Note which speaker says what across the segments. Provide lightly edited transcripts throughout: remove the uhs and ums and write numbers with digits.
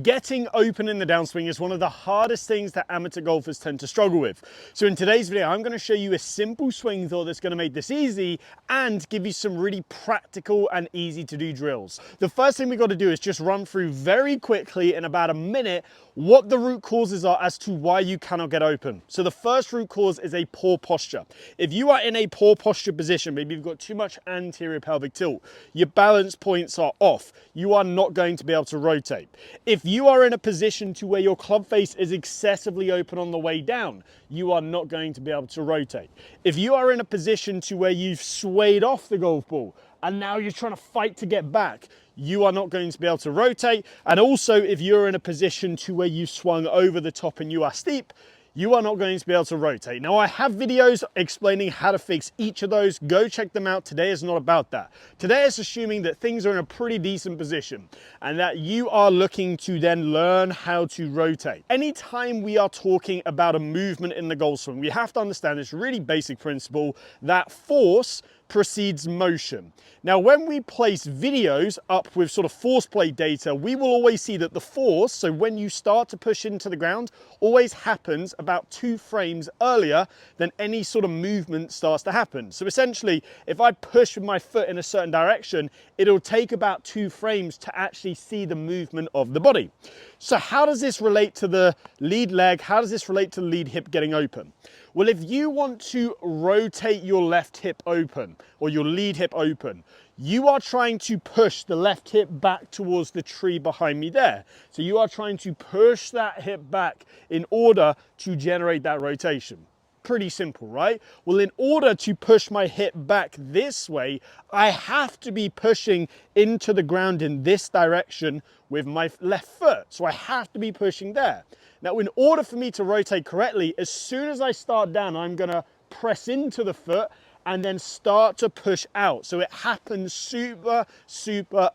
Speaker 1: Getting open in the downswing is one of the hardest things that amateur golfers tend to struggle with. So in today's video, I'm going to show you a simple swing thought that's going to make this easy and give you some really practical and easy to do drills. The first thing we got to do is just run through very quickly in about a minute what the root causes are as to why you cannot get open. So the first root cause is a poor posture. If you are in a poor posture position, maybe you've got too much anterior pelvic tilt, your balance points are off, you are not going to be able to rotate. If you are in a position to where your club face is excessively open on the way down, you are not going to be able to rotate. If you are in a position to where you've swayed off the golf ball and now you're trying to fight to get back, you are not going to be able to rotate. And also, if you're in a position to where you swung over the top and you are steep, you are not going to be able to rotate. Now, I have videos explaining how to fix each of those. Go check them out. Today is not about that. Today is assuming that things are in a pretty decent position and that you are looking to then learn how to rotate. Anytime we are talking about a movement in the Golfswing, we have to understand this really basic principle that force precedes motion. Now, when we place videos up with sort of force play data, we will always see that the force, so when you start to push into the ground, always happens about 2 frames earlier than any sort of movement starts to happen. So essentially, if I push with my foot in a certain direction, it'll take about 2 frames to actually see the movement of the body. So how does this relate to the lead leg? How does this relate to the lead hip getting open? Well, if you want to rotate your left hip open or your lead hip open, you are trying to push the left hip back towards the tree behind me there. So you are trying to push that hip back in order to generate that rotation. Pretty simple, right? Well, in order to push my hip back this way, I have to be pushing into the ground in this direction with my left foot. So I have to be pushing there. Now, in order for me to rotate correctly, as soon as I start down, I'm gonna press into the foot and then start to push out. So it happens super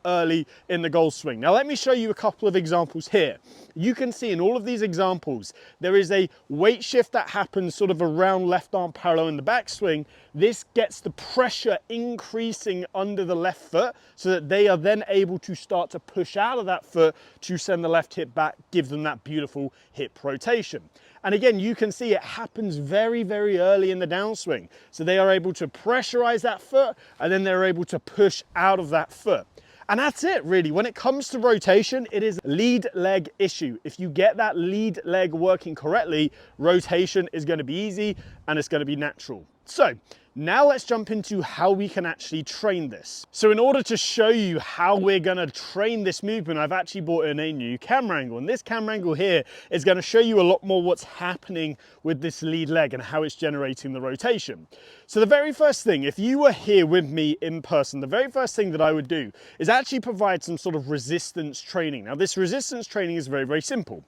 Speaker 1: early in the Golfswing. Now let me show you a couple of examples here. You can see in all of these examples, there is a weight shift that happens sort of around left arm parallel in the backswing. This gets the pressure increasing under the left foot so that they are then able to start to push out of that foot to send the left hip back, give them that beautiful hip rotation. And again, you can see it happens very early in the downswing. So they are able to pressurize that foot and then they're able to push out of that foot. And that's it really. When it comes to rotation, it is a lead leg issue. If you get that lead leg working correctly, rotation is going to be easy and it's going to be natural. So now let's jump into how we can actually train this. So in order to show you how we're going to train this movement, I've actually brought in a new camera angle. And this camera angle here is going to show you a lot more what's happening with this lead leg and how it's generating the rotation. So the very first thing, if you were here with me in person, the very first thing that I would do is actually provide some sort of resistance training. Now this resistance training is very simple.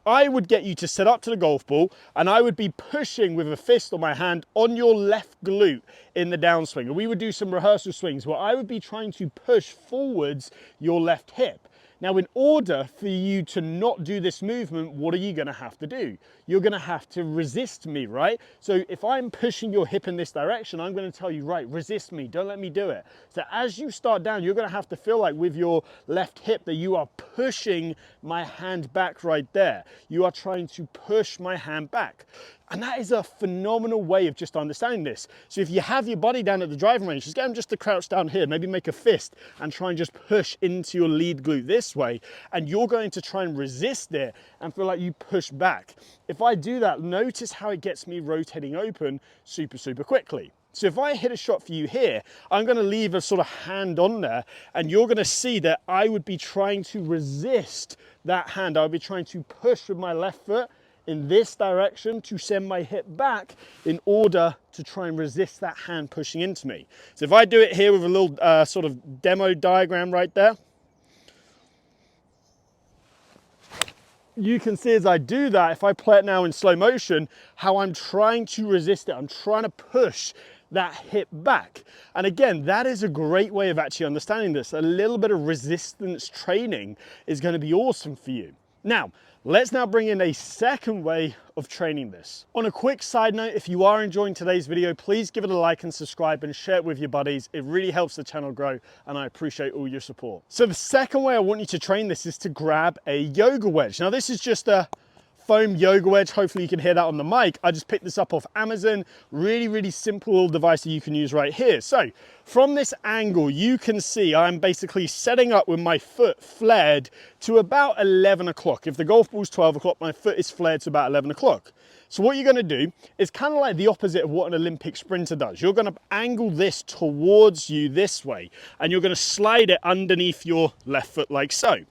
Speaker 1: I would get you to set up to the golf ball and I would be pushing with a fist or my hand on your left glute in the downswing. And we would do some rehearsal swings where I would be trying to push forwards your left hip. Now, in order for you to not do this movement, what are you going to have to do? You're going to have to resist me, right? So if I'm pushing your hip in this direction, I'm going to tell you, right, resist me, don't let me do it. So as you start down, you're going to have to feel like with your left hip that you are pushing my hand back right there. You are trying to push my hand back. And that is a phenomenal way of just understanding this. So if you have your body down at the driving range, just get them just to crouch down here, maybe make a fist and try and just push into your lead glute this way. And you're going to try and resist it and feel like you push back. If I do that, notice how it gets me rotating open super quickly. So if I hit a shot for you here, I'm going to leave a sort of hand on there and you're going to see that I would be trying to resist that hand. I would be trying to push with my left foot in this direction to send my hip back in order to try and resist that hand pushing into me. So if I do it here with a little sort of demo diagram right there, you can see as I do that, if I play it now in slow motion, how I'm trying to resist it. I'm trying to push that hip back. And again, that is a great way of actually understanding this. A little bit of resistance training is going to be awesome for you. Now, let's now bring in a second way of training this. On a quick side note, if you are enjoying today's video, please give it a like and subscribe and share it with your buddies. It really helps the channel grow and I appreciate all your support. So the second way I want you to train this is to grab a yoga wedge. Now this is just a foam yoga wedge. Hopefully you can hear that on the mic. I just picked this up off Amazon. Really simple little device that you can use right here. So from this angle, you can see I'm basically setting up with my foot flared to about 11 o'clock. If the golf ball's 12 o'clock, my foot is flared to about 11 o'clock. So what you're gonna do is kind of like the opposite of what an Olympic sprinter does. You're gonna angle this towards you this way, and you're gonna slide it underneath your left foot like so.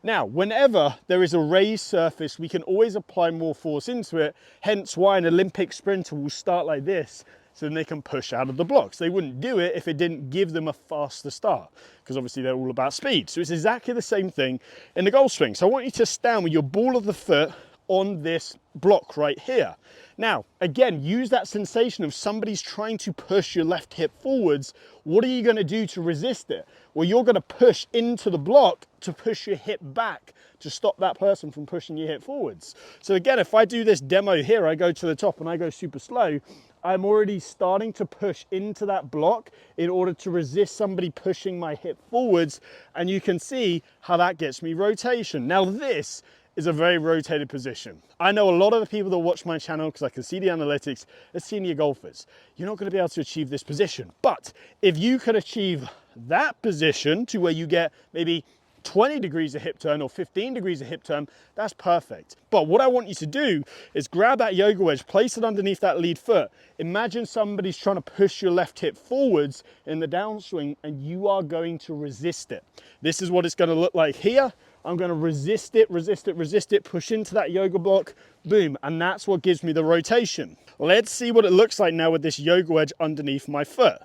Speaker 1: Now, whenever there is a raised surface, we can always apply more force into it, hence why an Olympic sprinter will start like this, so then they can push out of the blocks. They wouldn't do it if it didn't give them a faster start, because obviously they're all about speed. So it's exactly the same thing in the Golfswing. So I want you to stand with your ball of the foot on this block right here. Now, again, use that sensation of somebody's trying to push your left hip forwards. What are you gonna do to resist it? Well, you're gonna push into the block to push your hip back to stop that person from pushing your hip forwards. So again, if I do this demo here, I go to the top and I go super slow, I'm already starting to push into that block in order to resist somebody pushing my hip forwards. And you can see how that gets me rotation. Now this is a very rotated position. I know a lot of the people that watch my channel, because I can see the analytics, are senior golfers. You're not going to be able to achieve this position. But if you could achieve that position to where you get maybe 20 degrees of hip turn or 15 degrees of hip turn, that's perfect. But what I want you to do is grab that yoga wedge, place it underneath that lead foot. Imagine somebody's trying to push your left hip forwards in the downswing and you are going to resist it. This is what it's going to look like here. I'm going to resist it, push into that yoga block, boom, and that's what gives me the rotation. Let's see what it looks like now with this yoga wedge underneath my foot.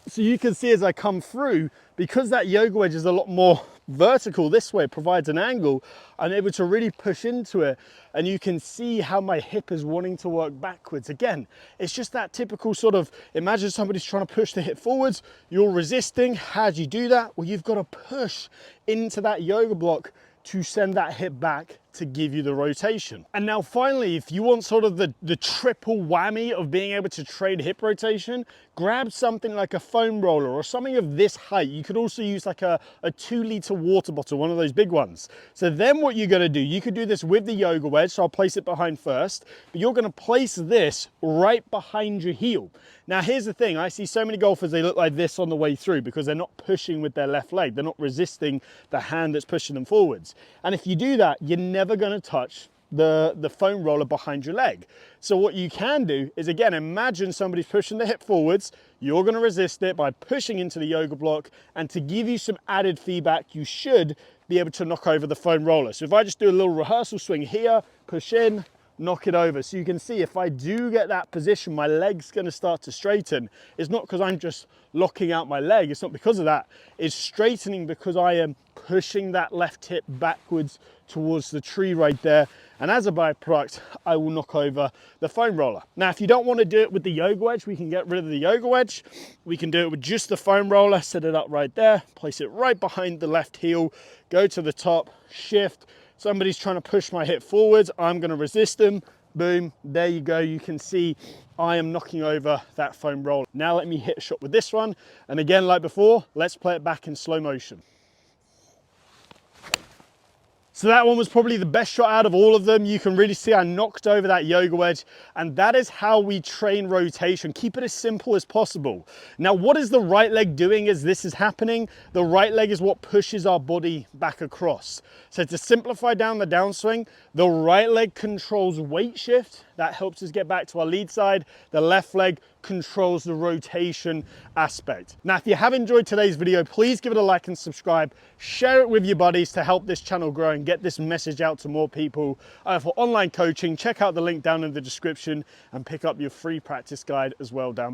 Speaker 1: So you can see as I come through, because that yoga wedge is a lot more vertical this way, provides an angle, I'm able to really push into it, and you can see how my hip is wanting to work backwards. Again, it's just that typical sort of, imagine somebody's trying to push the hip forwards, you're resisting. How do you do that? Well, you've got to push into that yoga block to send that hip back to give you the rotation. And now finally, if you want sort of the triple whammy of being able to trade hip rotation, grab something like a foam roller or something of this height. You could also use like a 2-liter water bottle, one of those big ones. So then what you're gonna do, you could do this with the yoga wedge, so I'll place it behind first, but you're gonna place this right behind your heel. Now here's the thing, I see so many golfers, they look like this on the way through because they're not pushing with their left leg. They're not resisting the hand that's pushing them forwards. And if you do that, you're never gonna touch the foam roller behind your leg. So what you can do is, again, imagine somebody's pushing the hip forwards, you're gonna resist it by pushing into the yoga block, and to give you some added feedback, you should be able to knock over the foam roller. So if I just do a little rehearsal swing here, push in, knock it over. So you can see if I do get that position, my leg's gonna start to straighten. It's not because I'm just locking out my leg, it's not because of that. It's straightening because I am pushing that left hip backwards towards the tree right there. And as a byproduct, I will knock over the foam roller. Now, if you don't want to do it with the yoga wedge, we can get rid of the yoga wedge. We can do it with just the foam roller, set it up right there, place it right behind the left heel, go to the top, shift. Somebody's trying to push my hip forwards, I'm going to resist them. Boom, there you go. You can see I am knocking over that foam roller. Now let me hit a shot with this one. And again, like before, let's play it back in slow motion. So that one was probably the best shot out of all of them. You can really see I knocked over that yoga wedge, and that is how we train rotation. Keep it as simple as possible. Now, what is the right leg doing as this is happening? The right leg is what pushes our body back across. So to simplify down the downswing, the right leg controls weight shift. That helps us get back to our lead side. The left leg controls the rotation aspect. Now, if you have enjoyed today's video, please give it a like and subscribe. Share it with your buddies to help this channel grow and get this message out to more people. For online coaching, check out the link down in the description and pick up your free practice guide as well down below.